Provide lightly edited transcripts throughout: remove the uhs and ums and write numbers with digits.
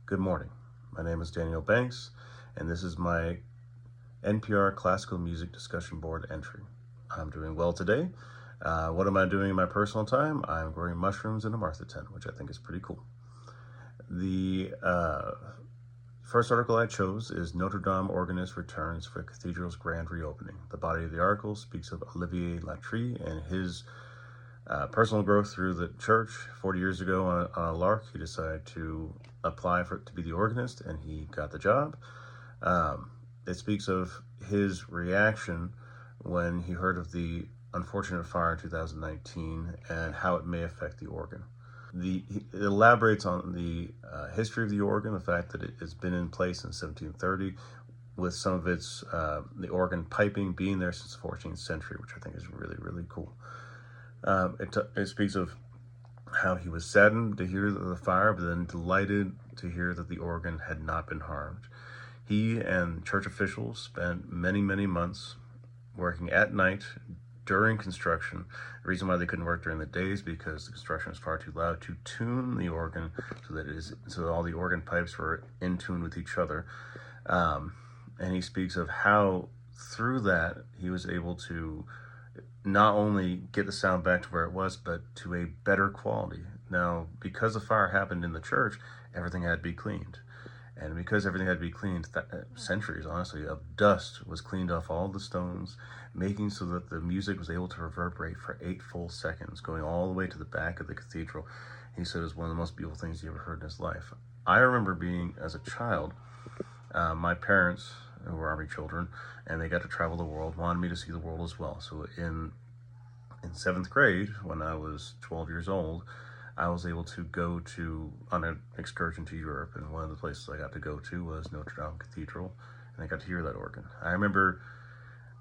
Good morning. My name is Daniel Banks, and this is my NPR Classical Music Discussion Board entry. I'm doing well today. What am I doing in my personal time? I'm growing mushrooms in a Martha tent, which I think is pretty cool. The first article I chose is Notre Dame organist returns for cathedral's grand reopening. The body of the article speaks of Olivier Latry and his personal growth through the church. 40 years ago on a lark, he decided to apply to be the organist, and he got the job. It speaks of his reaction when he heard of the unfortunate fire in 2019 and how it may affect the organ. It elaborates on the history of the organ, the fact that it has been in place since 1730, with some of its the organ piping being there since the 14th century, which I think is really, really cool. It speaks of how he was saddened to hear the fire, but then delighted to hear that the organ had not been harmed. He and church officials spent many, many months working at night during construction. The reason why they couldn't work during the day is because the construction was far too loud to tune the organ so that all the organ pipes were in tune with each other. And he speaks of how through that he was able to not only get the sound back to where it was, but to a better quality. Now, because the fire happened in the church, everything had to be cleaned. And because everything had to be cleaned, centuries, honestly, of dust was cleaned off all the stones, making so that the music was able to reverberate for 8 full seconds, going all the way to the back of the cathedral. He said it was one of the most beautiful things he ever heard in his life. I remember being, as a child, my parents, who were Army children, and they got to travel the world, wanted me to see the world as well. So in 7th grade, when I was 12 years old, I was able to go on an excursion to Europe, and one of the places I got to go to was Notre Dame Cathedral, and I got to hear that organ. I remember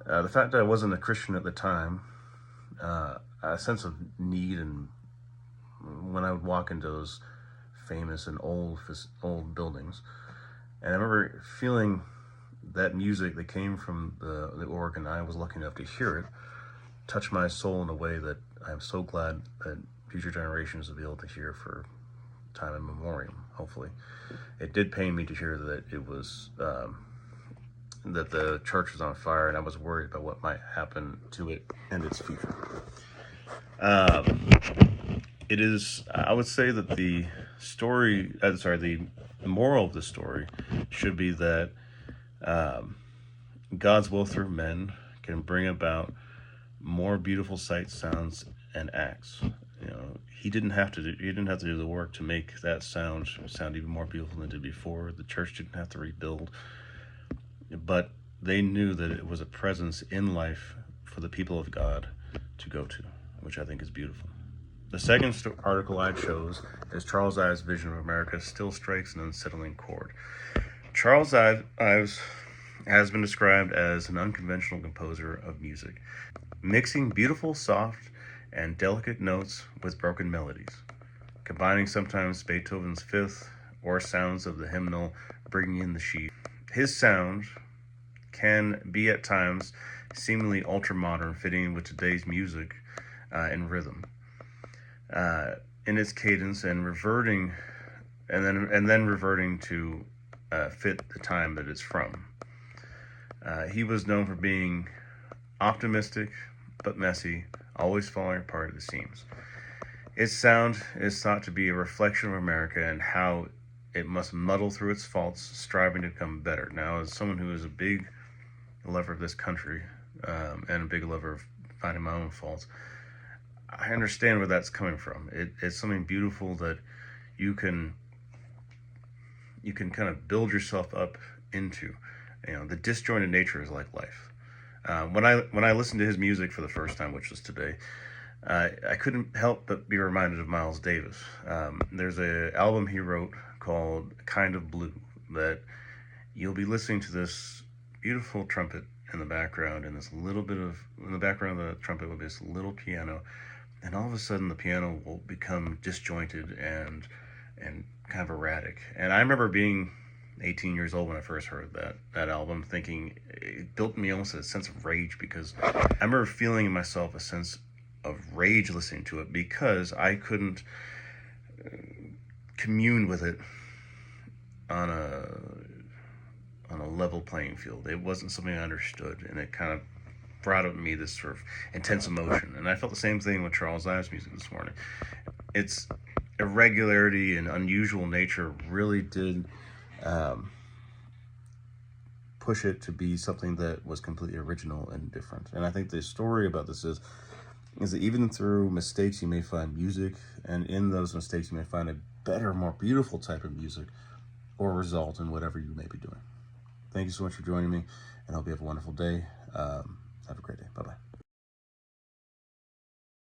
the fact that I wasn't a Christian at the time, a sense of need, and when I would walk into those famous and old buildings, and I remember feeling that music that came from the organ, I was lucky enough to hear it, touch my soul in a way that I'm so glad that future generations will be able to hear for time immemorial, hopefully. It did pain me to hear that it was, that the church was on fire, and I was worried about what might happen to it and its future. It is, I would say that the moral of the story should be that God's will through men can bring about more beautiful sights, sounds, and acts. He didn't have to do the work to make that sound even more beautiful than it did before. The church didn't have to rebuild, but they knew that it was a presence in life for the people of God to go to, which I think is beautiful. The second article I chose is Charles Ives' vision of America still strikes an unsettling chord. Charles Ives has been described as an unconventional composer of music, mixing beautiful, soft, and delicate notes with broken melodies, combining sometimes Beethoven's Fifth or sounds of the hymnal, bringing in the sheaf. His sound can be at times seemingly ultra-modern, fitting with today's music and rhythm, in its cadence, and reverting to fit the time that it's from. He was known for being optimistic but messy, always falling apart at the seams. Its sound is thought to be a reflection of America and how it must muddle through its faults, striving to become better. Now, as someone who is a big lover of this country and a big lover of finding my own faults, I understand where that's coming from. It's something beautiful that you can kind of build yourself up into. The disjointed nature is like life. When I listened to his music for the first time, which was today, I couldn't help but be reminded of Miles Davis. There's an album he wrote called Kind of Blue that you'll be listening to this beautiful trumpet in the background, and in the background of the trumpet will be this little piano, and all of a sudden the piano will become disjointed and kind of erratic. And I remember being 18 years old when I first heard that album, thinking it built me almost a sense of rage, because I remember feeling in myself a sense of rage listening to it, because I couldn't commune with it on a level playing field. It wasn't something I understood, and it kind of brought up in me this sort of intense emotion. And I felt the same thing with Charles Ives' music this morning. Its irregularity and unusual nature really did push it to be something that was completely original and different. And I think the story about this is that even through mistakes, you may find music, and in those mistakes, you may find a better, more beautiful type of music or result in whatever you may be doing. Thank you so much for joining me, and I hope you have a wonderful day. Have a great day. Bye-bye.